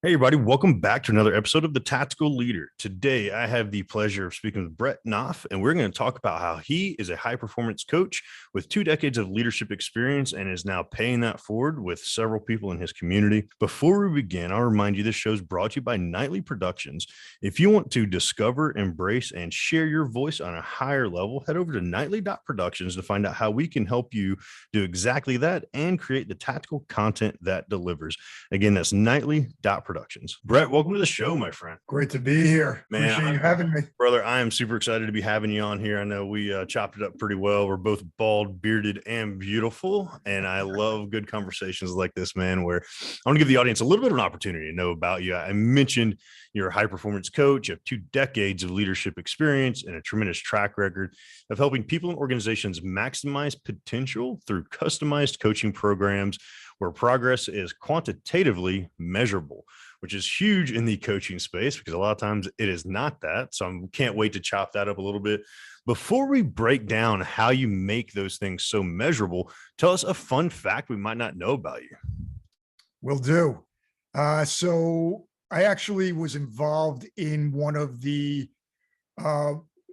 Hey, everybody, welcome back to another episode of The Tactical Leader. Today, I have the pleasure of speaking with Brett Knopf, and we're going to talk about how he is a high performance coach with 2 decades of leadership experience and is now paying that forward with several people in his community. Before we begin, I'll remind you this show is brought to you by Nightly Productions. If you want to discover, embrace, and share your voice on a higher level, head over to nightly.productions to find out how we can help you do exactly that and create the tactical content that delivers. Again, that's nightly.productions. Brett, welcome to the show, my friend. Great to be here. Man, Appreciate you having me. Brother, I am super excited to be having you on here. I know we chopped it up pretty well. We're both bald, bearded, and beautiful. And I love good conversations like this, man, where I want to give the audience a little bit of an opportunity to know about you. I mentioned you're a high performance coach. You have 2 decades of leadership experience and a tremendous track record of helping people and organizations maximize potential through customized coaching programs where progress is quantitatively measurable, which is huge in the coaching space because a lot of times it is not that. So I can't wait to chop that up a little bit. Before we break down how you make those things so measurable, tell us a fun fact we might not know about you. Will do. So I actually was involved in one of the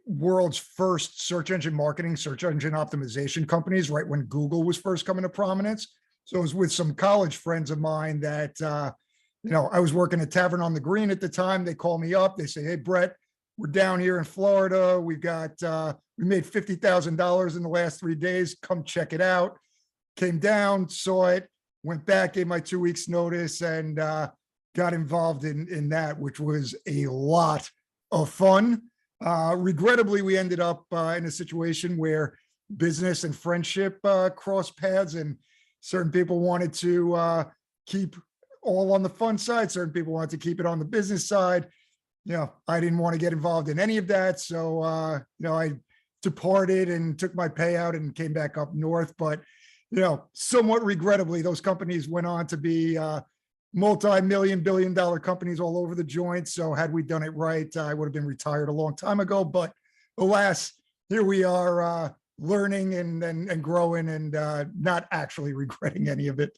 world's first search engine marketing, search engine optimization companies, right when Google was first coming to prominence. So it was with some college friends of mine that, I was working at Tavern on the Green at the time. They call me up. They say, "Hey, Brett, we're down here in Florida. We made $50,000 in the last 3 days. Come check it out." Came down, saw it, went back, gave my 2 weeks notice, and got involved in that, which was a lot of fun. Regrettably, we ended up in a situation where business and friendship crossed paths, and certain people wanted to keep all on the fun side. Certain people wanted to keep it on the business side. I didn't want to get involved in any of that. So, I departed and took my payout and came back up north. But, somewhat regrettably, those companies went on to be multi-million, billion-dollar companies all over the joint. So had we done it right, I would have been retired a long time ago. But alas, here we are, learning and growing and not actually regretting any of it.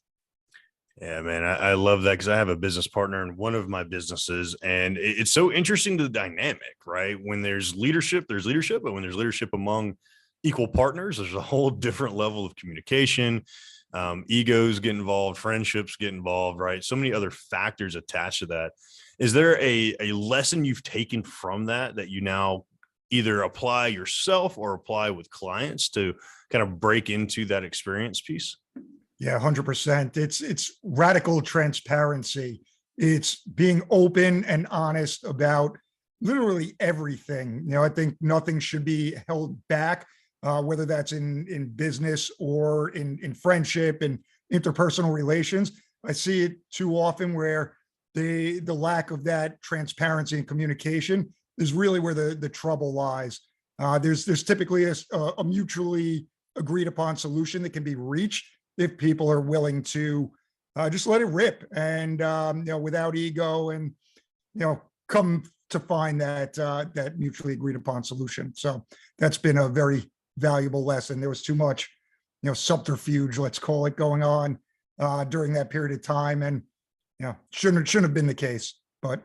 Yeah, man, I love that because I have a business partner in one of my businesses, and it's so interesting the dynamic, right? When there's leadership, but when there's leadership among equal partners, there's a whole different level of communication. Egos get involved, friendships get involved, right? So many other factors attached to that. Is there a lesson you've taken from that you now either apply yourself or apply with clients to kind of break into that experience piece? Yeah, 100%. It's radical transparency. It's being open and honest about literally everything. I think nothing should be held back, whether that's in business or in friendship and interpersonal relations. I see it too often where the lack of that transparency and communication is really where the trouble lies. There's typically a mutually agreed upon solution that can be reached if people are willing to just let it rip and without ego and come to find that mutually agreed upon solution. So that's been a very valuable lesson. There was too much subterfuge, let's call it, going on during that period of time, and shouldn't have been the case, but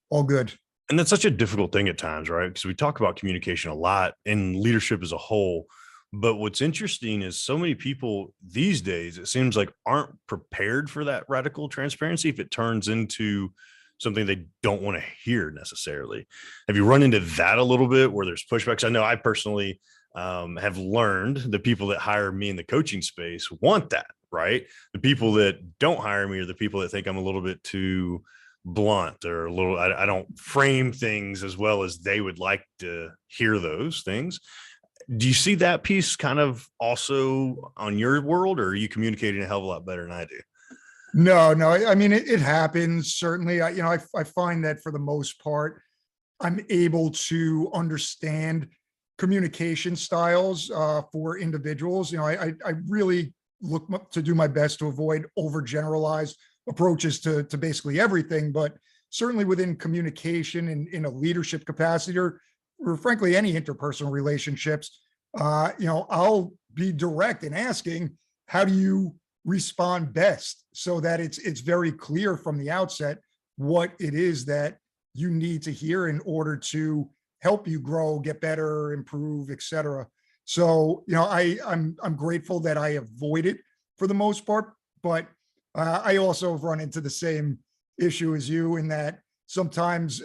all good. And that's such a difficult thing at times, right? Because we talk about communication a lot and leadership as a whole. But what's interesting is so many people these days, it seems like, aren't prepared for that radical transparency if it turns into something they don't want to hear necessarily. Have you run into that a little bit where there's pushbacks? I know I personally have learned the people that hire me in the coaching space want that, right? The people that don't hire me are the people that think I'm a little bit too blunt or a little, I don't frame things as well as they would like to hear those things. Do you see that piece kind of also on your world, or are you communicating a hell of a lot better than I do? No. I mean, it happens. Certainly. I find that for the most part, I'm able to understand communication styles for individuals. I really look to do my best to avoid overgeneralized approaches to basically everything, but certainly within communication and in a leadership capacity or frankly, any interpersonal relationships, I'll be direct in asking, how do you respond best so that it's very clear from the outset what it is that you need to hear in order to help you grow, get better, improve, etc. So, I'm grateful that I avoid it for the most part, but I also have run into the same issue as you in that sometimes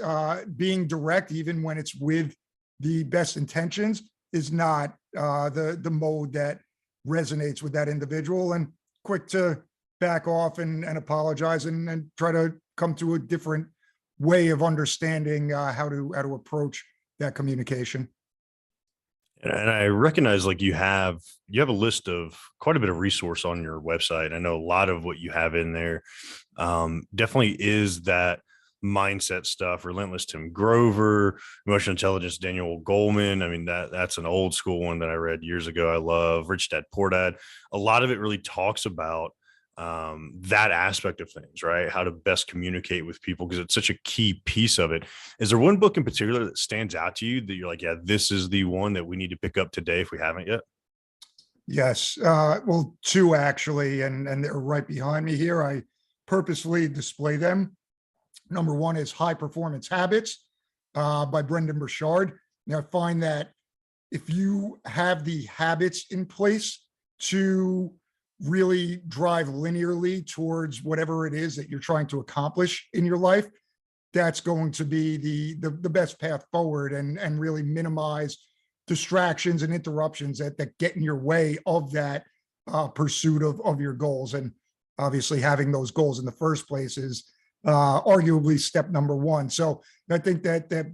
being direct, even when it's with the best intentions, is not the mode that resonates with that individual, and quick to back off and apologize and try to come to a different way of understanding how to approach that communication. And I recognize like you have a list of quite a bit of resource on your website. I know a lot of what you have in there definitely is that mindset stuff. Relentless Tim Grover, Emotional Intelligence Daniel Goleman. I mean that's an old school one that I read years ago. I love Rich Dad Poor Dad. A lot of it really talks about that aspect of things, right? How to best communicate with people because it's such a key piece of it. Is there one book in particular that stands out to you that you're like, yeah, this is the one that we need to pick up today if we haven't yet? Yes, well, two actually, and they're right behind me here. I purposely display them. Number one is High Performance Habits by Brendan Burchard. Now, I find that if you have the habits in place to really drive linearly towards whatever it is that you're trying to accomplish in your life, that's going to be the best path forward, and really minimize distractions and interruptions that get in your way of that pursuit of your goals. And obviously having those goals in the first place is arguably step number one. So I think that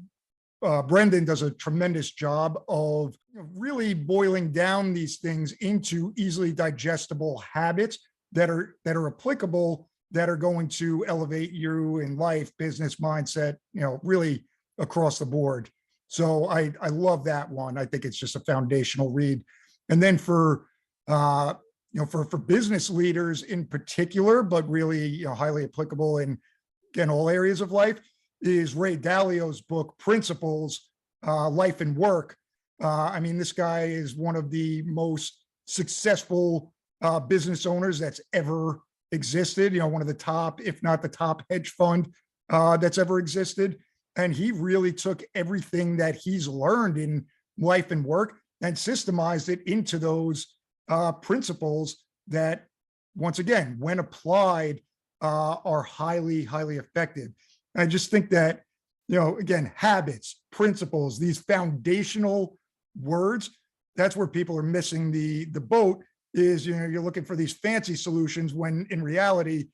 Brendan does a tremendous job of really boiling down these things into easily digestible habits that are applicable, that are going to elevate you in life, business, mindset, really across the board. So I love that one. I think it's just a foundational read. And then for for business leaders in particular, but really highly applicable in again all areas of life, is Ray Dalio's book Principles, Life and Work. I mean, this guy is one of the most successful business owners that's ever existed. One of the top, if not the top, hedge fund that's ever existed. And he really took everything that he's learned in life and work and systemized it into those principles that, once again, when applied, are highly, highly effective. I just think that, again, habits, principles, these foundational words, that's where people are missing the boat is, you're looking for these fancy solutions when in reality,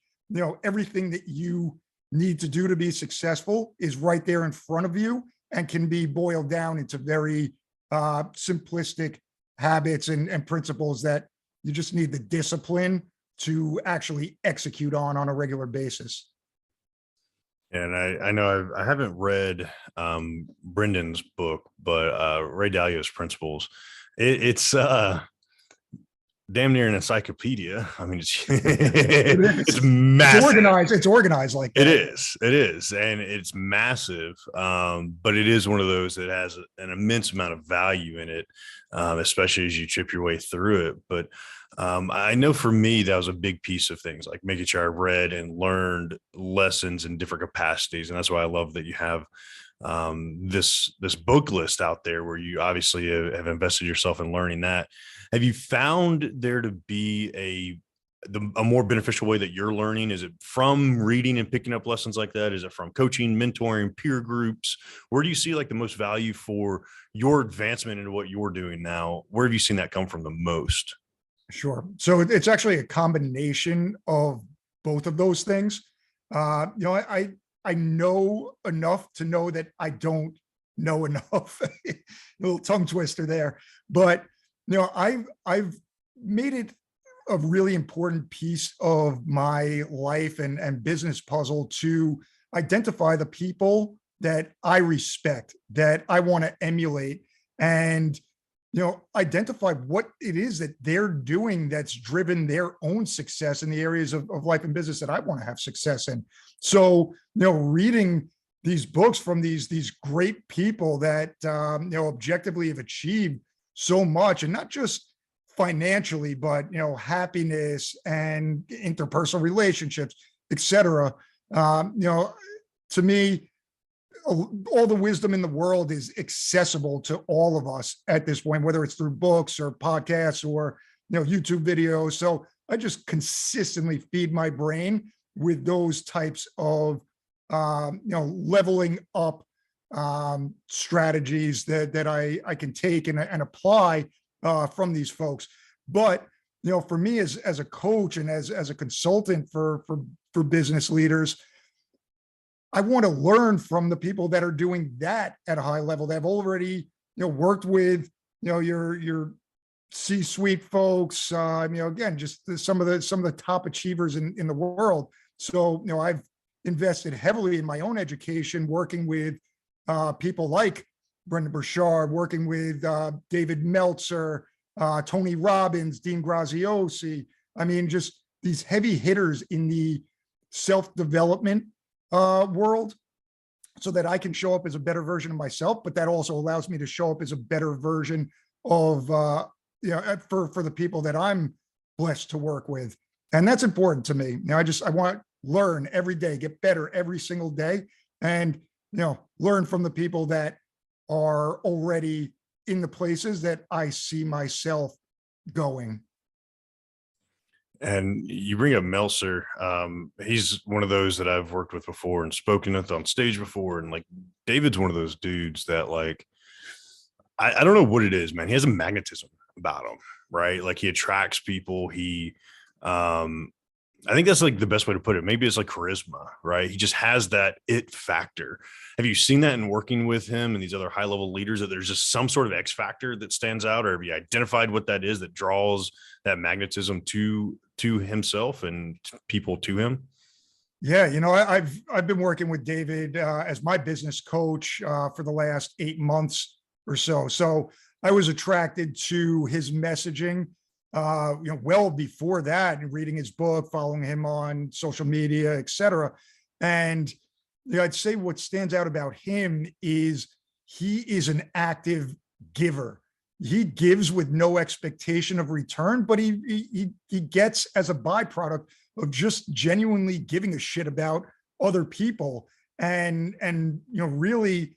everything that you need to do to be successful is right there in front of you and can be boiled down into very simplistic habits and principles that you just need the discipline to actually execute on a regular basis. And I know I haven't read Brendan's book, but Ray Dalio's Principles. It's damn near an encyclopedia. I mean, it's It it's is. massive. It's organized like It that. is. It is. And it's massive. But it is one of those that has an immense amount of value in it, especially as you chip your way through it. But I know for me, that was a big piece of things like making sure I read and learned lessons in different capacities. And that's why I love that you have this book list out there where you obviously have invested yourself in learning that. Have you found there to be a more beneficial way that you're learning? Is it from reading and picking up lessons like that? Is it from coaching, mentoring, peer groups? Where do you see like the most value for your advancement into what you're doing now? Where have you seen that come from the most? Sure. So it's actually a combination of both of those things. I know enough to know that I don't know enough. A little tongue twister there, but I've made it a really important piece of my life and business puzzle to identify the people that I respect, that I want to emulate, and identify what it is that they're doing that's driven their own success in the areas of life and business that I want to have success in. So, reading these books from these great people that objectively have achieved so much, and not just financially, but happiness and interpersonal relationships, etc. to me, all the wisdom in the world is accessible to all of us at this point, whether it's through books or podcasts or YouTube videos. So I just consistently feed my brain with those types of leveling up strategies that I can take and apply from these folks. But for me as a coach and as a consultant for business leaders, I want to learn from the people that are doing that at a high level. They've already, worked with, your C-suite folks. Again, just some of the top achievers in the world. So, I've invested heavily in my own education, working with people like Brendan Burchard, working with David Meltzer, Tony Robbins, Dean Graziosi. I mean, just these heavy hitters in the self-development world, so that I can show up as a better version of myself, but that also allows me to show up as a better version of for the people that I'm blessed to work with. And that's important to me. I want to learn every day, get better every single day, and learn from the people that are already in the places that I see myself going. And you bring up Meltzer. He's one of those that I've worked with before and spoken with on stage before. And like David's one of those dudes that like, I don't know what it is, man. He has a magnetism about him, right? Like he attracts people. I think that's like the best way to put it. Maybe it's like charisma, right? He just has that it factor. Have you seen that in working with him and these other high level leaders, that there's just some sort of X factor that stands out, or have you identified what that is that draws that magnetism to himself and people to him? Yeah, I've been working with David as my business coach for the last 8 months or so. So I was attracted to his messaging, well before that, and reading his book, following him on social media, et cetera. And I'd say what stands out about him is he is an active giver. He gives with no expectation of return, but he gets as a byproduct of just genuinely giving a shit about other people, and really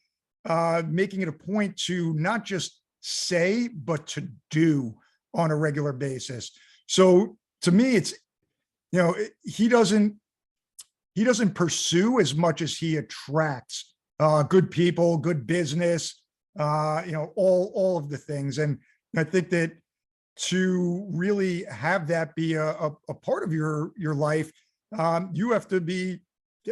making it a point to not just say but to do on a regular basis. So to me, it's he doesn't pursue as much as he attracts good people, good business, all of the things. And I think that to really have that be a part of your life, you have to be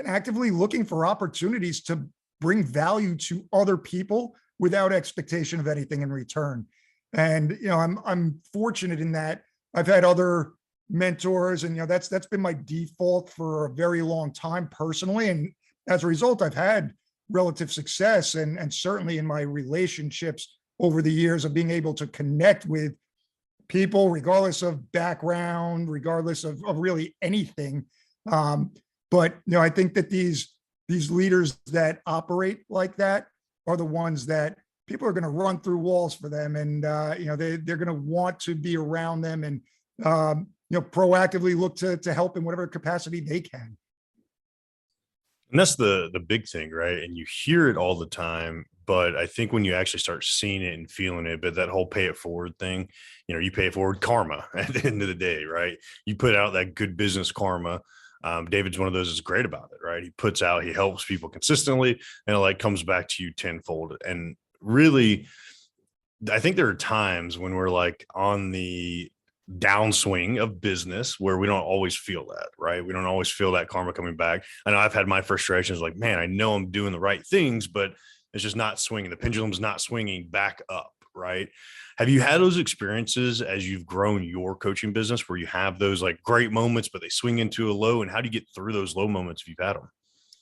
actively looking for opportunities to bring value to other people without expectation of anything in return. And I'm fortunate in that I've had other mentors, and that's been my default for a very long time personally. And as a result, I've had relative success, and certainly in my relationships over the years of being able to connect with people, regardless of background, regardless of really anything. But I think that these leaders that operate like that are the ones that people are going to run through walls for them, and they're going to want to be around them, and proactively look to help in whatever capacity they can. And that's the big thing, right? And you hear it all the time, but I think when you actually start seeing it and feeling it, but that whole pay it forward thing, you pay it forward karma at the end of the day, right? You put out that good business karma. David's one of those that's great about it, right? He helps people consistently, and it like comes back to you tenfold. And really, I think there are times when we're like on the downswing of business where we don't always feel that, right? We don't always feel that karma coming back. I know I've had my frustrations, like, man, I know I'm doing the right things, but it's just not swinging. The pendulum's not swinging back up, right? Have you had those experiences as you've grown your coaching business where you have those like great moments, but they swing into a low? And how do you get through those low moments if you've had them?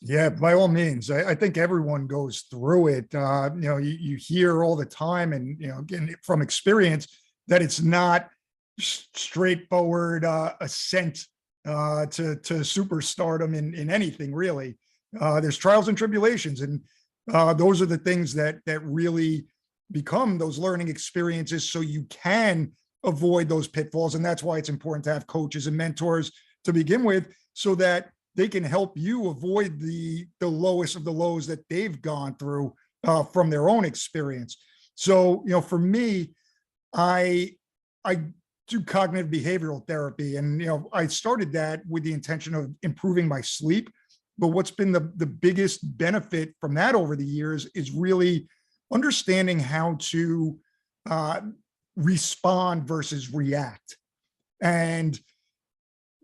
Yeah, by all means. I think everyone goes through it. You hear all the time, and again from experience, that it's not straightforward ascent to superstardom in anything really. There's trials and tribulations, and those are the things that really become those learning experiences, so you can avoid those pitfalls. And that's why it's important to have coaches and mentors to begin with, so that they can help you avoid the lowest of the lows that they've gone through from their own experience. So, for me, I I do cognitive behavioral therapy, and I started that with the intention of improving my sleep. But what's been the biggest benefit from that over the years is really understanding how to uh, respond versus react. And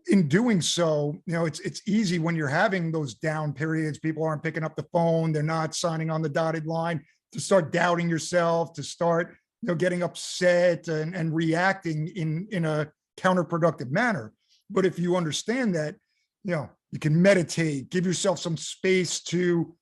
in doing so, it's easy when you're having those down periods. People aren't picking up the phone, they're not signing on the dotted line, to start doubting yourself, to start getting upset and reacting in a counterproductive manner. But if you understand that, you can meditate, give yourself some space to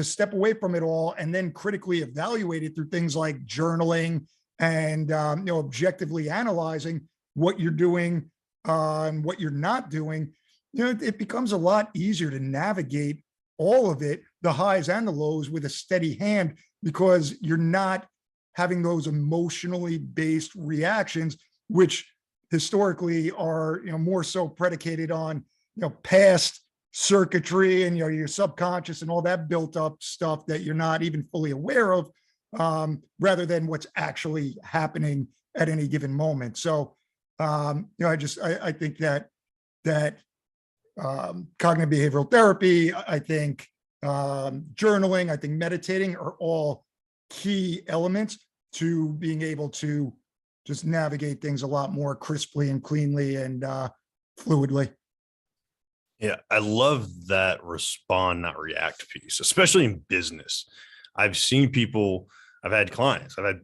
step away from it all, and then critically evaluate it through things like journaling and objectively analyzing what you're doing and what you're not doing. It becomes a lot easier to navigate all of it, the highs and the lows, with a steady hand, because you're not having those emotionally based reactions, which historically are more so predicated on past circuitry and your subconscious and all that built up stuff that you're not even fully aware of, rather than what's actually happening at any given moment. So I think that cognitive behavioral therapy, I think journaling, I think meditating are all key elements to being able to just navigate things a lot more crisply and cleanly and fluidly. Yeah, I love that respond, not react piece, especially in business. I've seen people, I've had clients, I've had,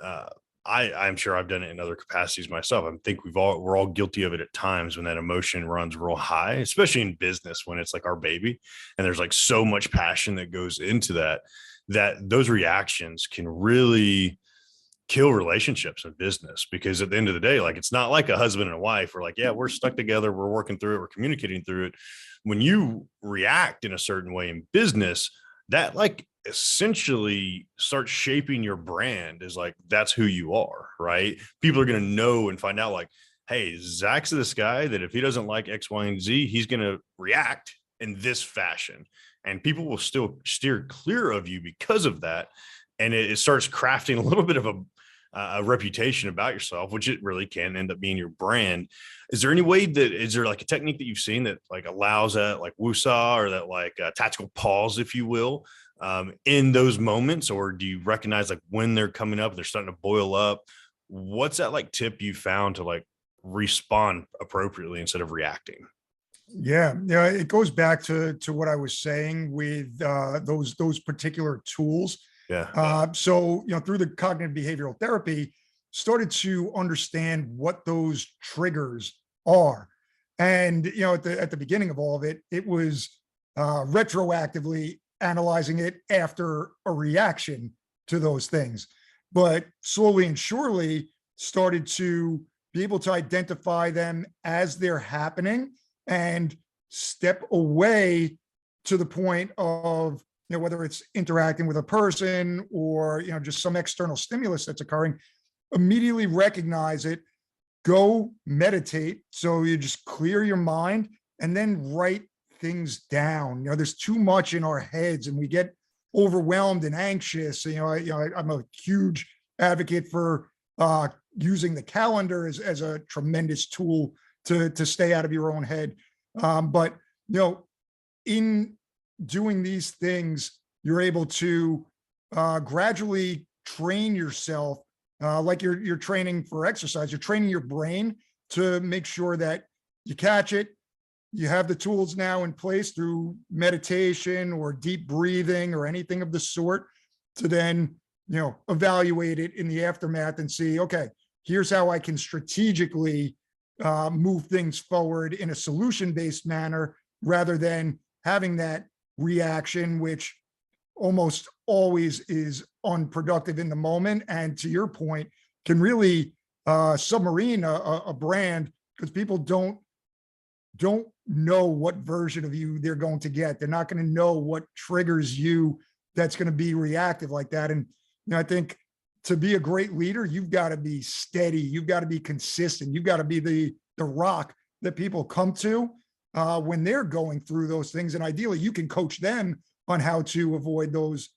uh, I'm sure I've done it in other capacities myself. I think we're all guilty of it at times when that emotion runs real high, especially in business when it's like our baby and there's like so much passion that goes into that, that those reactions can really kill relationships in business. Because at the end of the day, like, it's not like a husband and a wife. We're like, yeah, we're stuck together, we're working through it, we're communicating through it. When you react in a certain way in business, that like essentially starts shaping your brand, is like, that's who you are, right? People are going to know and find out like, hey, Zach's this guy that if he doesn't like X, Y, and Z, he's going to react in this fashion. And people will still steer clear of you because of that. And it starts crafting a little bit of a reputation about yourself, which it really can end up being your brand. Is there any way that, is there like a technique that you've seen that like allows that like woosah, or that like tactical pause, if you will, in those moments? Or do you recognize like when they're coming up, they're starting to boil up? What's that like tip you found to like respond appropriately instead of reacting? Yeah, it goes back to what I was saying with those particular tools. Yeah. So, through the cognitive behavioral therapy, started to understand what those triggers are. And, at the beginning of all of it, it was retroactively analyzing it after a reaction to those things. But slowly and surely started to be able to identify them as they're happening and step away to the point of, whether it's interacting with a person or, just some external stimulus that's occurring, immediately recognize it, go meditate. So you just clear your mind and then write things down. There's too much in our heads and we get overwhelmed and anxious. I'm a huge advocate for using the calendar as a tremendous tool to stay out of your own head. But, in doing these things, you're able to gradually train yourself, like you're training for exercise. You're training your brain to make sure that you catch it. You have the tools now in place through meditation or deep breathing or anything of the sort, to then evaluate it in the aftermath and see, okay, here's how I can strategically move things forward in a solution-based manner, rather than having that reaction, which almost always is unproductive in the moment. And to your point, can really submarine a brand, because people don't know what version of you they're going to get. They're not going to know what triggers you that's going to be reactive like that. And I think to be a great leader, you've got to be steady. You've got to be consistent. You've got to be the rock that people come to. when they're going through those things. And ideally, you can coach them on how to avoid those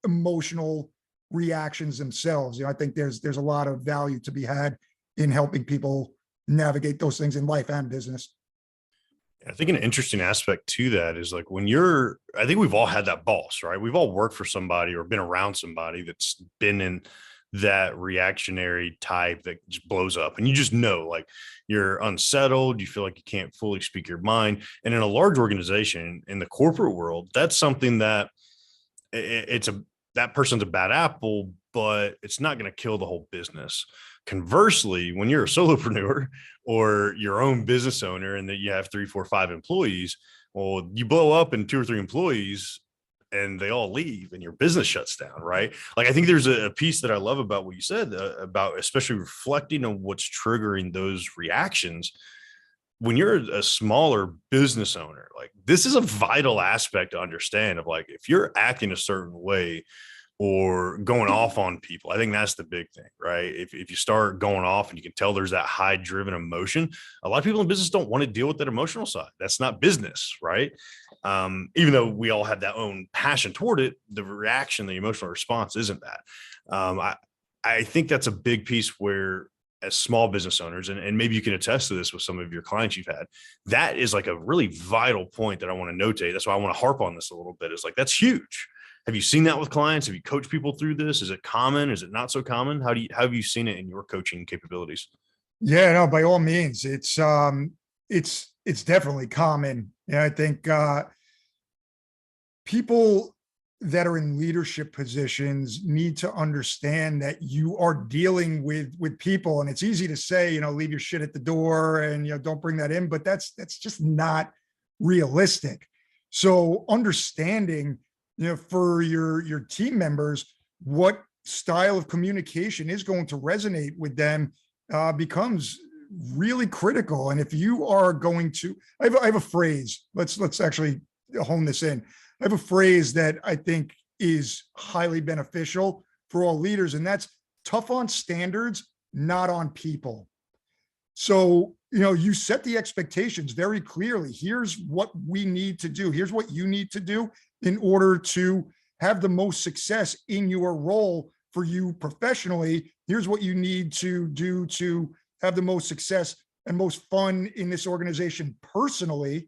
emotional reactions themselves. I think there's a lot of value to be had in helping people navigate those things in life and business. I think an interesting aspect to that is like I think we've all had that boss, right? We've all worked for somebody or been around somebody that's been in that reactionary type that just blows up. And you just know, like, you're unsettled, you feel like you can't fully speak your mind. And in a large organization, in the corporate world, that's something that that person's a bad apple, but it's not going to kill the whole business. Conversely, when you're a solopreneur or your own business owner and that you have 3, 4, 5 employees, well, you blow up in 2 or 3 employees and they all leave and your business shuts down, right? Like, I think there's a piece that I love about what you said about especially reflecting on what's triggering those reactions. When you're a smaller business owner, like, this is a vital aspect to understand of, like, if you're acting a certain way or going off on people, I think that's the big thing, right? If you start going off and you can tell there's that high driven emotion, a lot of people in business don't want to deal with that emotional side. That's not business, right? Even though we all have that own passion toward it, the reaction, the emotional response isn't that. I think that's a big piece where, as small business owners, and maybe you can attest to this with some of your clients you've had, that is like a really vital point that I want to notate. That's why I want to harp on this a little bit. It's like, that's huge. Have you seen that with clients? Have you coached people through this? Is it common? Is it not so common? How have you seen it in your coaching capabilities? Yeah, no, by all means, it's definitely common. Yeah, I think people that are in leadership positions need to understand that you are dealing with people, and it's easy to say, leave your shit at the door and don't bring that in, but that's just not realistic. So understanding, for your team members, what style of communication is going to resonate with them becomes really critical. And if you are going to, I have a phrase. Let's actually hone this in. I have a phrase that I think is highly beneficial for all leaders, and that's tough on standards, not on people. So, you set the expectations very clearly. Here's what we need to do. Here's what you need to do in order to have the most success in your role for you professionally. Here's what you need to do to have the most success and most fun in this organization personally.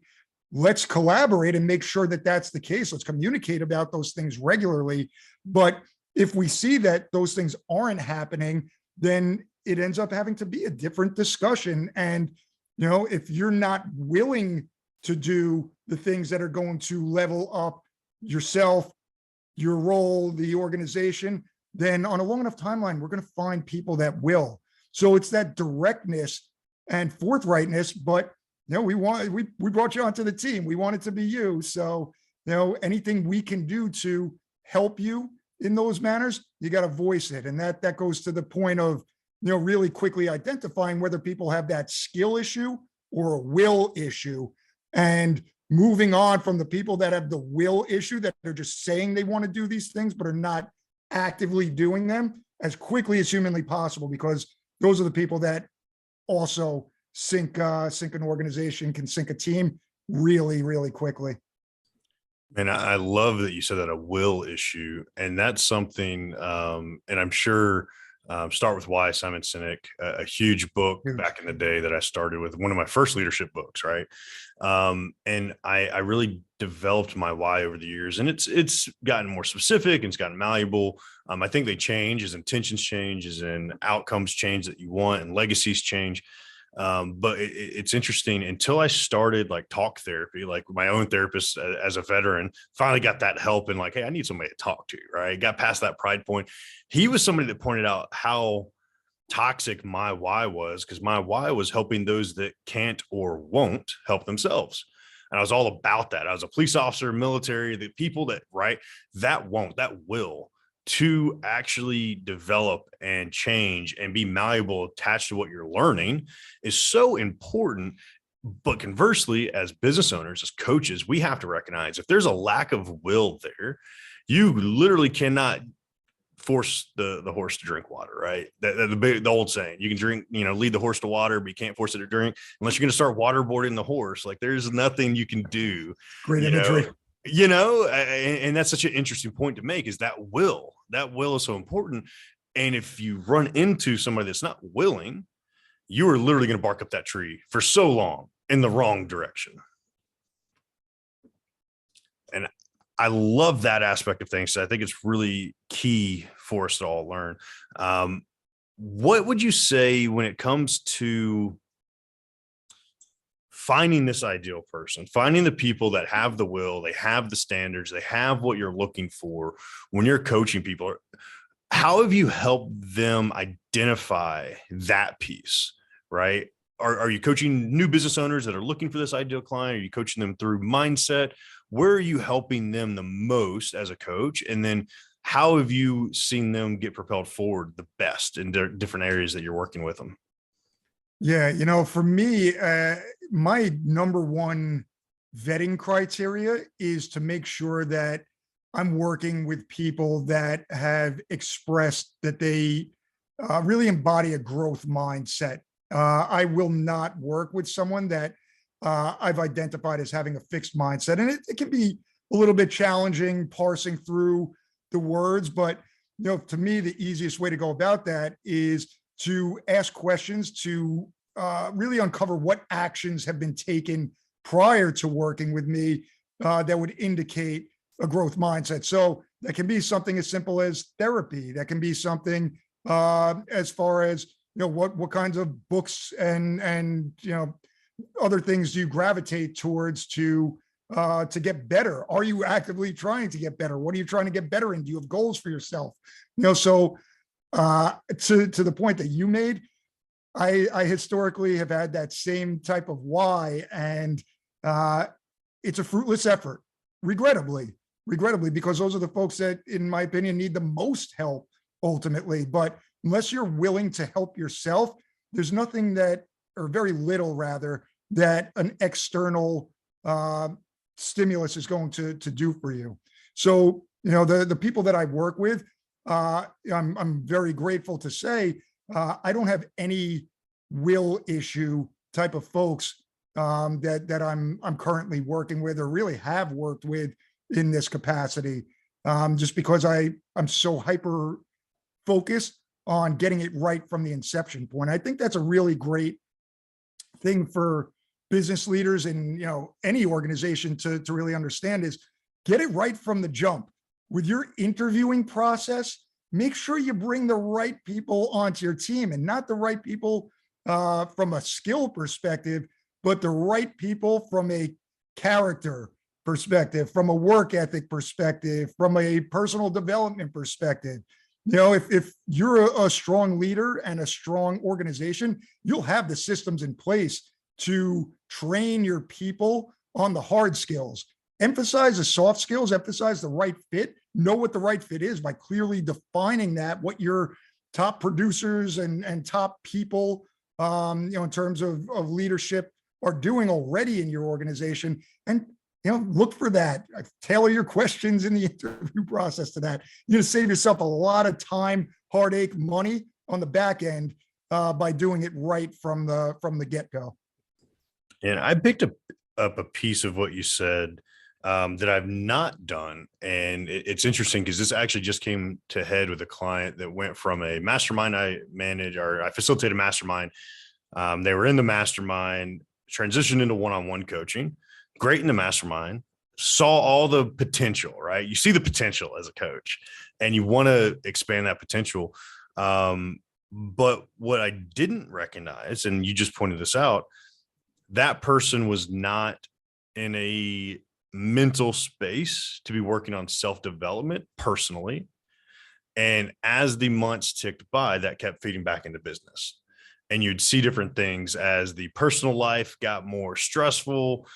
Let's collaborate and make sure that that's the case. Let's communicate about those things regularly. But if we see that those things aren't happening, then it ends up having to be a different discussion. And, if you're not willing to do the things that are going to level up yourself, your role, the organization, then on a long enough timeline, we're going to find people that will. So it's that directness and forthrightness, but we brought you onto the team. We want it to be you. So, anything we can do to help you in those manners, you got to voice it. And that goes to the point of, really quickly identifying whether people have that skill issue or a will issue, and moving on from the people that have the will issue, that they're just saying they want to do these things, but are not actively doing them, as quickly as humanly possible, because those are the people that also sink an organization, can sink a team really, really quickly. And I love that you said that, a will issue. And that's something, and I'm sure, Start With Why, Simon Sinek, a huge book Huge. back in the day that I started with, one of my first leadership books, right? And I really developed my why over the years, and it's gotten more specific and it's gotten malleable. I think they change as intentions change, as in outcomes change that you want, and legacies change. But it's interesting, until I started like talk therapy, like my own therapist as a veteran, finally got that help and like, hey, I need somebody to talk to, right? Got past that pride point. He was somebody that pointed out how toxic my why was, because my why was helping those that can't or won't help themselves. And I was all about that. I was a police officer, military, the people that, right, that won't, that will, to actually develop and change and be malleable attached to what you're learning is so important. But conversely, as business owners, as coaches, we have to recognize if there's a lack of will there, you literally cannot force the horse to drink water, right? The old saying, you can drink, lead the horse to water, but you can't force it to drink unless you're going to start waterboarding the horse. Like there's nothing you can do, Great you imagery. know, and that's such an interesting point to make, is that will is so important. And if you run into somebody that's not willing, you are literally going to bark up that tree for so long in the wrong direction. And I love that aspect of things. So I think it's really key for us to all learn. What would you say when it comes to finding this ideal person, finding the people that have the will, they have the standards, they have what you're looking for when you're coaching people? How have you helped them identify that piece, right? Are you coaching new business owners that are looking for this ideal client? Are you coaching them through mindset? Where are you helping them the most as a coach? And then how have you seen them get propelled forward the best in different areas that you're working with them? Yeah, for me, my number one vetting criteria is to make sure that I'm working with people that have expressed that they really embody a growth mindset. I will not work with someone that I've identified as having a fixed mindset. And it can be a little bit challenging parsing through the words, but to me, the easiest way to go about that is to ask questions to really uncover what actions have been taken prior to working with me that would indicate a growth mindset. So that can be something as simple as therapy. That can be something as far as what kinds of books and other things do you gravitate towards to get better? Are you actively trying to get better? What are you trying to get better in? Do you have goals for yourself? So to the point that you made, I historically have had that same type of why, and it's a fruitless effort, regrettably, because those are the folks that, in my opinion, need the most help ultimately. But unless you're willing to help yourself, there's nothing that, or very little rather, that an external stimulus is going to do for you. So, the people that I work with, I'm very grateful to say I don't have any will issue type of folks that I'm currently working with or really have worked with in this capacity, just because I'm so hyper focused on getting it right from the inception point. I think that's a really great thing for business leaders and any organization to really understand, is get it right from the jump. With your interviewing process, make sure you bring the right people onto your team, and not the right people from a skill perspective, but the right people from a character perspective, from a work ethic perspective, from a personal development perspective. If you're a strong leader and a strong organization, you'll have the systems in place to train your people on the hard skills. Emphasize the soft skills, emphasize the right fit, know what the right fit is by clearly defining that, what your top producers and top people, in terms of leadership are doing already in your organization. And, look for that. Tailor your questions in the interview process to that. You're going to save yourself a lot of time, heartache, money on the back end by doing it right from the get-go. And I picked up a piece of what you said that I've not done. And it's interesting because this actually just came to head with a client that went from a mastermind I manage, or I facilitated a mastermind. They were in the mastermind, transitioned into one-on-one coaching, great in the mastermind, saw all the potential, right? You see the potential as a coach and you want to expand that potential. But what I didn't recognize, and you just pointed this out, that person was not in a mental space to be working on self-development personally. And as the months ticked by, that kept feeding back into business. And you'd see different things as the personal life got more stressful.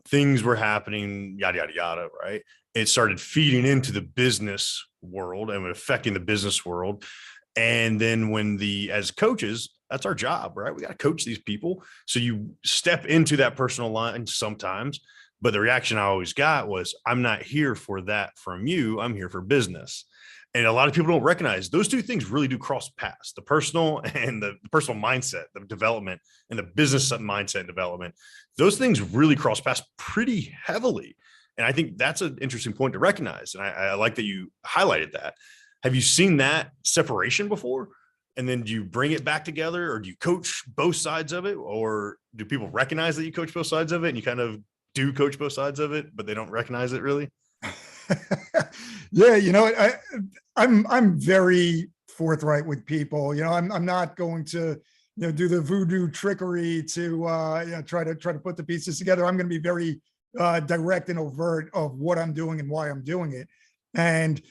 Things were happening, yada, yada, yada, right? It started feeding into the business world and affecting the business world. And then as coaches, that's our job, right? We got to coach these people. So you step into that personal line sometimes, but the reaction I always got was, I'm not here for that from you. I'm here for business. And a lot of people don't recognize those two things really do cross paths, the personal and the personal mindset, the development, and the business mindset and development. Those things really cross paths pretty heavily. And I think that's an interesting point to recognize. And I like that you highlighted that. Have you seen that separation before? And then do you bring it back together, or do you coach both sides of it? Or do people recognize that you coach both sides of it and you kind of do coach both sides of it, but they don't recognize it really? Yeah, I'm very forthright with people. I'm not going to, do the voodoo trickery to try to put the pieces together. I'm going to be very direct and overt of what I'm doing and why I'm doing it. And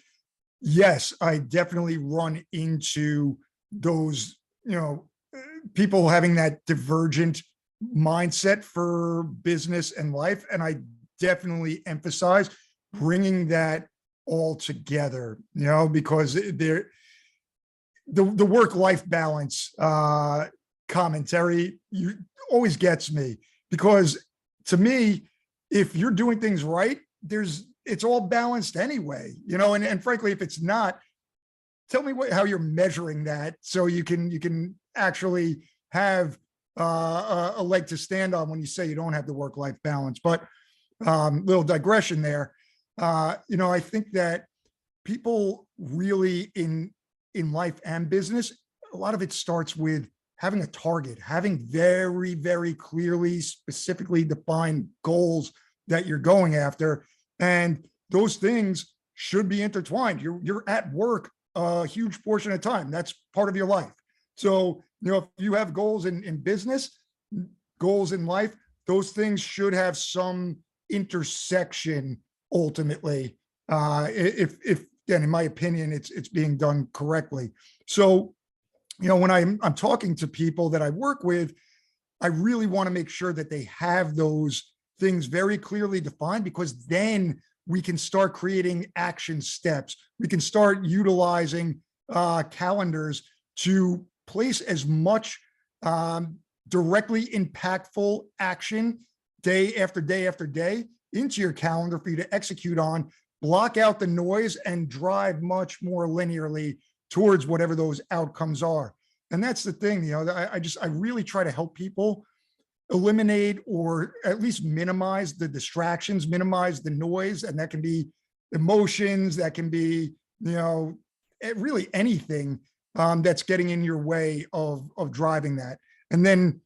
yes, I definitely run into those, people having that divergent mindset for business and life. And I definitely emphasize bringing that all together, because the work-life balance commentary always gets me, because to me, if you're doing things right, it's all balanced anyway, and frankly, if it's not, tell me how you're measuring that so you can actually have a leg to stand on when you say you don't have the work-life balance. But little digression there. I think that people really in life and business, a lot of it starts with having a target, having very, very clearly, specifically defined goals that you're going after. And those things should be intertwined. You're at work a huge portion of time. That's part of your life. So, if you have goals in business, goals in life, those things should have some intersection ultimately. If again, in my opinion, it's being done correctly. So, when I'm talking to people that I work with, I really want to make sure that they have those things very clearly defined, because then we can start creating action steps. We can start utilizing calendars to place as much directly impactful action day after day after day into your calendar for you to execute on, block out the noise, and drive much more linearly towards whatever those outcomes are. And that's the thing, I really try to help people eliminate or at least minimize the distractions, minimize the noise. And that can be emotions, that can be, really anything that's getting in your way of driving that. And then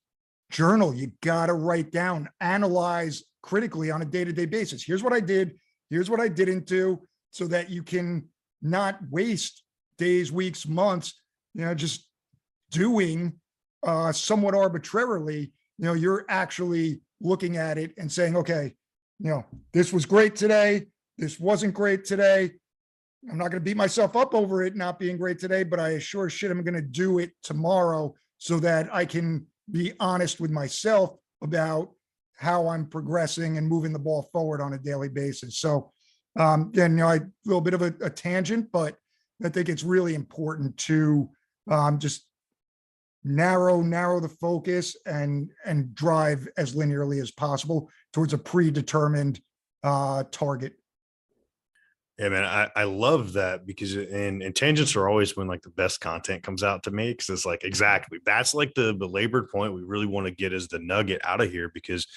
journal, you got to write down, analyze critically on a day-to-day basis. Here's what I did. Here's what I didn't do, so that you can not waste days, weeks, months, just doing somewhat arbitrarily. You're actually looking at it and saying, okay, this was great today. This wasn't great today. I'm not going to beat myself up over it not being great today, but I sure shit I'm going to do it tomorrow, so that I can be honest with myself about how I'm progressing and moving the ball forward on a daily basis. So, again, a little bit of a tangent, but I think it's really important to just narrow the focus and drive as linearly as possible towards a predetermined target. Yeah, man, I love that, because and tangents are always when like the best content comes out to me, because it's like exactly that's like the belabored point we really want to get as the nugget out of here. Because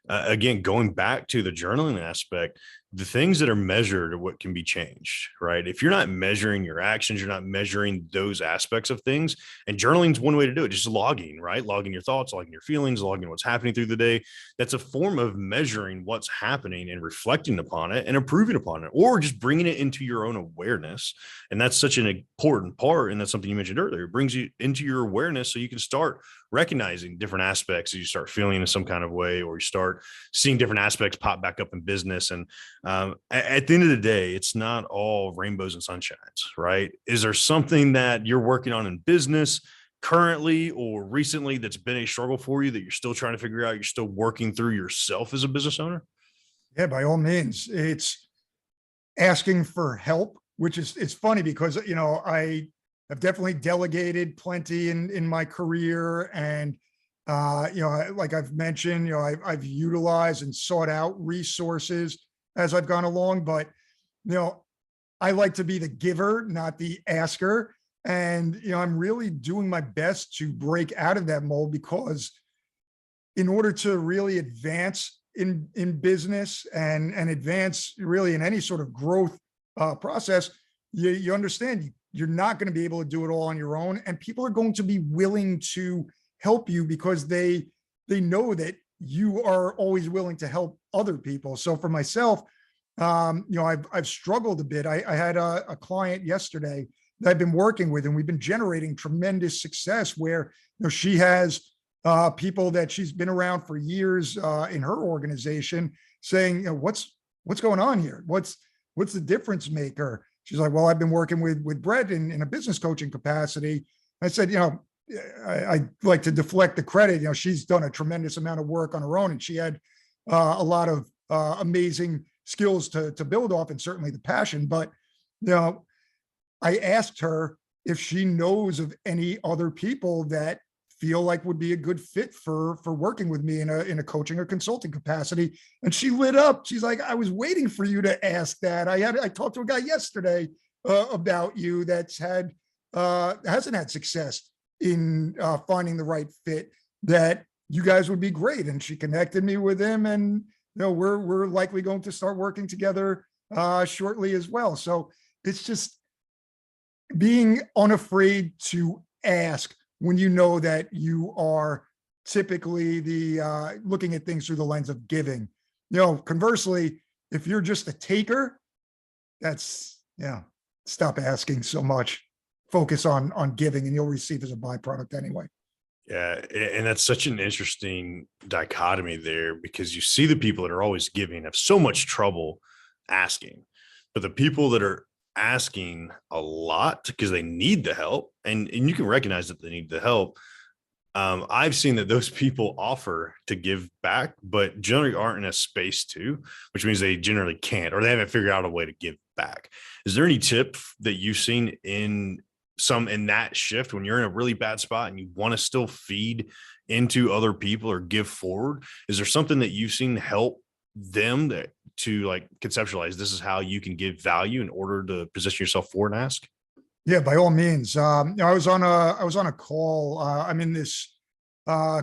again, going back to the journaling aspect, the things that are measured are what can be changed, right? If you're not measuring your actions, you're not measuring those aspects of things. And journaling is one way to do it, just logging, right? Logging your thoughts, logging your feelings, logging what's happening through the day. That's a form of measuring what's happening and reflecting upon it and improving upon it, or just bringing it into your own awareness. And that's such an important part. And that's something you mentioned earlier. It brings you into your awareness so you can start recognizing different aspects as you start feeling in some kind of way, or you start seeing different aspects pop back up in business. And at the end of the day, it's not all rainbows and sunshines, right? Is there something that you're working on in business currently or recently that's been a struggle for you that you're still trying to figure out, you're still working through yourself as a business owner? Yeah, by all means, it's asking for help, which is, it's funny because, I have definitely delegated plenty in my career. And, like I've mentioned, I've utilized and sought out resources as I've gone along. But, you know, I like to be the giver, not the asker. And, I'm really doing my best to break out of that mold, because in order to really advance in business and advance really in any sort of growth process, you understand you're not going to be able to do it all on your own, and people are going to be willing to help you because they know that you are always willing to help other people. So for myself, I've struggled a bit. I had a client yesterday that I've been working with, and we've been generating tremendous success where, she has people that she's been around for years in her organization saying, what's going on here? What's the difference maker? She's like, well, I've been working with Brett in a business coaching capacity. I said, I like to deflect the credit. She's done a tremendous amount of work on her own, and she had a lot of amazing skills to build off, and certainly the passion. But, I asked her if she knows of any other people that feel like would be a good fit for working with me in a coaching or consulting capacity. And she lit up. She's like, I was waiting for you to ask that. I talked to a guy yesterday about you that's hasn't had success in finding the right fit, that you guys would be great. And she connected me with him, and we're likely going to start working together shortly as well. So it's just being unafraid to ask when you know that you are typically looking at things through the lens of giving. Conversely, if you're just a taker, stop asking so much. Focus on giving, and you'll receive as a byproduct anyway. Yeah. And that's such an interesting dichotomy there, because you see the people that are always giving have so much trouble asking, but the people that are asking a lot because they need the help, and you can recognize that they need the help. I've seen that those people offer to give back, but generally aren't in a space to, which means they generally can't, or they haven't figured out a way to give back. Is there any tip that you've seen in that shift when you're in a really bad spot and you want to still feed into other people or give forward? Is there something that you've seen help them to like conceptualize this is how you can give value in order to position yourself forward and ask? Yeah, by all means. I was on a call. I'm in this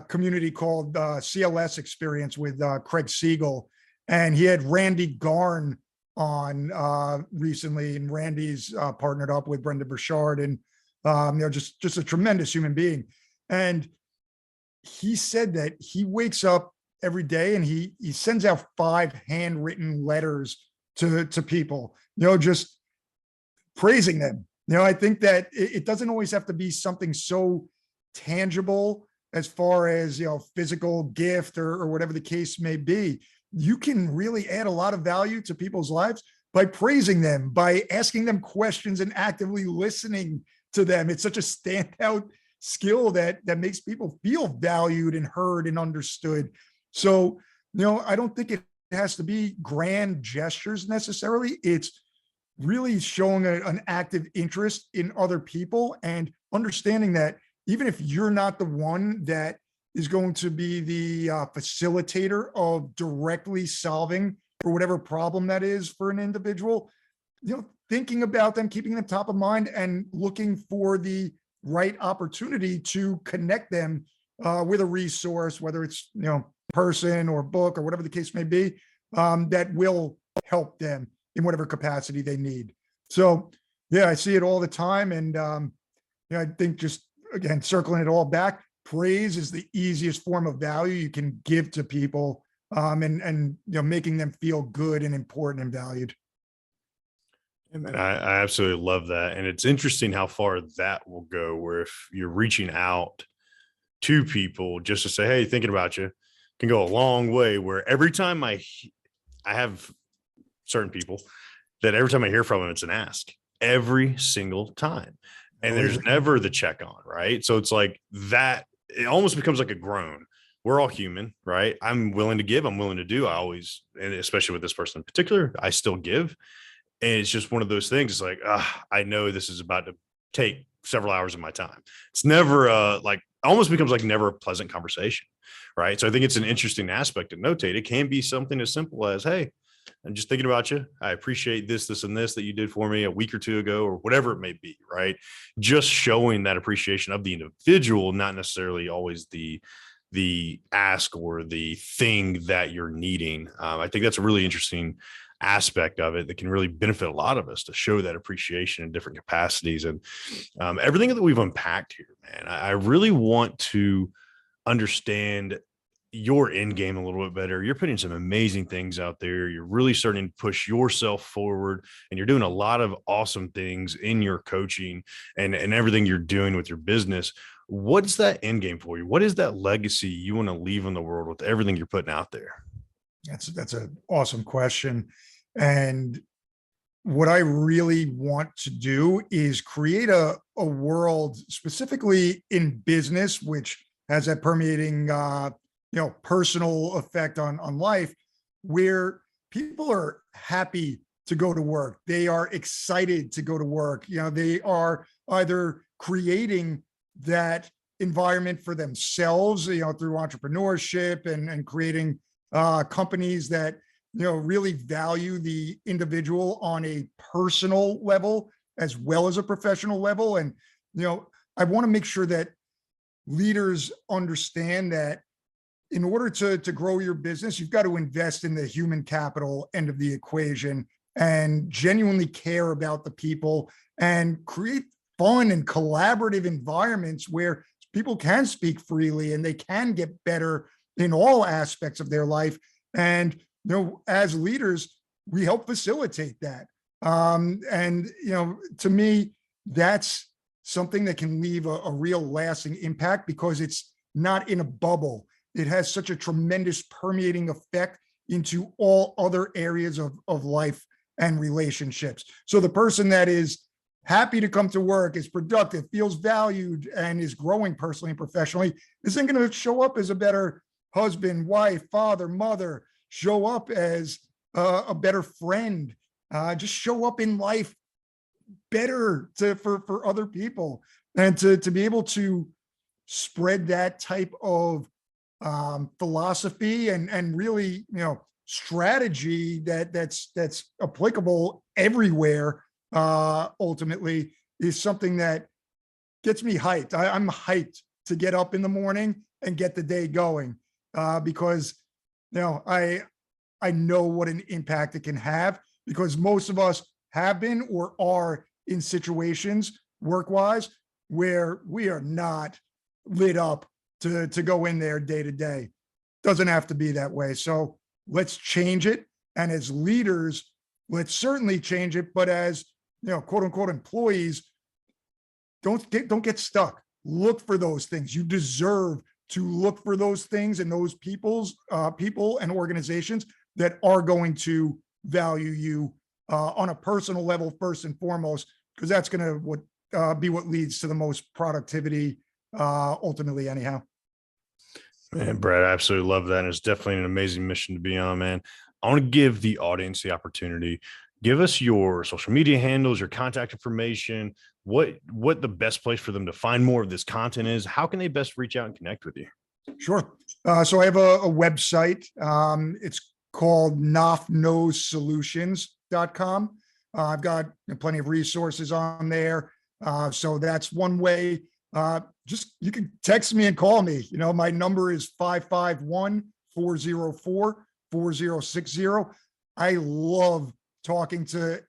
community called CLS Experience with Craig Siegel, and he had Randy Garn on recently, and Randy's partnered up with Brenda Burchard, and just a tremendous human being. And he said that he wakes up every day and he sends out 5 handwritten letters to people, just praising them. I think that it doesn't always have to be something so tangible as far as, physical gift or whatever the case may be. You can really add a lot of value to people's lives by praising them, by asking them questions and actively listening to them. It's such a standout skill that makes people feel valued and heard and understood. So, I don't think it has to be grand gestures necessarily. It's really showing an active interest in other people, and understanding that even if you're not the one that is going to be the facilitator of directly solving for whatever problem that is for an individual, thinking about them, keeping them top of mind, and looking for the right opportunity to connect them with a resource, whether it's, person or book or whatever the case may be, that will help them in whatever capacity they need. So yeah, I see it all the time. And I think, just again, circling it all back, praise is the easiest form of value you can give to people, and making them feel good and important and valued. And I absolutely love that. And it's interesting how far that will go, where if you're reaching out to people just to say, hey, thinking about you, can go a long way. Where every time I have certain people that every time I hear from them, it's an ask every single time. And there's never the check on, right? So it's like that, it almost becomes like a groan. We're all human, right? I'm willing to give, I'm willing to do. I always, and especially with this person in particular, I still give. And it's just one of those things. It's like, I know this is about to take several hours of my time. It's never like, almost becomes like never a pleasant conversation, right? So I think it's an interesting aspect to notate. It can be something as simple as, hey, I'm just thinking about you. I appreciate this, this, and this that you did for me a week or two ago, or whatever it may be, right? Just showing that appreciation of the individual, not necessarily always the ask or the thing that you're needing. I think that's a really interesting aspect of it that can really benefit a lot of us to show that appreciation in different capacities. And everything that we've unpacked here, man, I really want to understand your end game a little bit better. You're putting some amazing things out there. You're really starting to push yourself forward, and you're doing a lot of awesome things in your coaching and everything you're doing with your business. What's that end game for you? What is that legacy you want to leave in the world with everything you're putting out there? That's an awesome question. And what I really want to do is create a world specifically in business, which has that permeating, personal effect on life, where people are happy to go to work. They are excited to go to work. They are either creating that environment for themselves, through entrepreneurship and creating companies that, really value the individual on a personal level as well as a professional level. And, I want to make sure that leaders understand that in order to grow your business, you've got to invest in the human capital end of the equation and genuinely care about the people and create fun and collaborative environments where people can speak freely and they can get better in all aspects of their life. And, as leaders, we help facilitate that. To me, that's something that can leave a real lasting impact because it's not in a bubble. It has such a tremendous permeating effect into all other areas of life and relationships. So the person that is happy to come to work, is productive, feels valued, and is growing personally and professionally isn't going to show up as a better husband, wife, father, mother, show up as a better friend, just show up in life better for other people. And to be able to spread that type of philosophy and really, strategy that's applicable everywhere, ultimately is something that gets me hyped. I'm hyped to get up in the morning and get the day going, because I know what an impact it can have, because most of us have been or are in situations work-wise where we are not lit up to go in there day to day. Doesn't have to be that way. So let's change it. And as leaders, let's certainly change it. But as, quote unquote employees, don't get stuck. Look for those things. You deserve to look for those things and those people and organizations that are going to value you on a personal level first and foremost, because that's going to be what leads to the most productivity ultimately anyhow. Man, Brad, I absolutely love that. And it's definitely an amazing mission to be on, man. I want to give the audience the opportunity. Give us your social media handles, your contact information, what the best place for them to find more of this content is. How can they best reach out and connect with you? Sure. So I have a website. It's called knopfknowssolutions.com. I've got plenty of resources on there. So that's one way. Just you can text me and call me. My number is 551-404-4060. I love talking to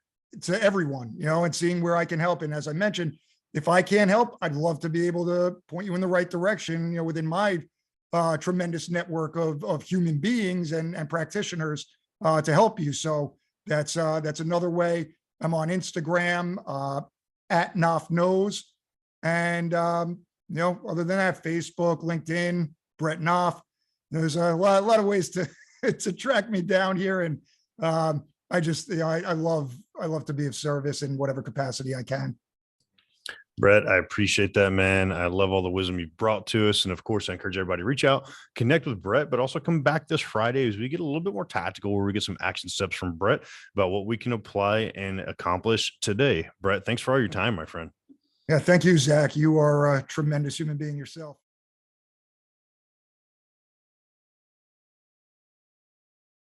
everyone, and seeing where I can help. And as I mentioned, if I can't help, I'd love to be able to point you in the right direction, within my tremendous network of human beings and practitioners to help you. So that's another way. I'm on Instagram at Knopf Knows. And, other than that, Facebook, LinkedIn, Brett Knopf. There's a lot of ways to track me down here. And I love to be of service in whatever capacity I can. Brett, I appreciate that, man. I love all the wisdom you brought to us. And of course, I encourage everybody to reach out, connect with Brett, but also come back this Friday as we get a little bit more tactical, where we get some action steps from Brett about what we can apply and accomplish today. Brett, thanks for all your time, my friend. Yeah, thank you, Zach. You are a tremendous human being yourself.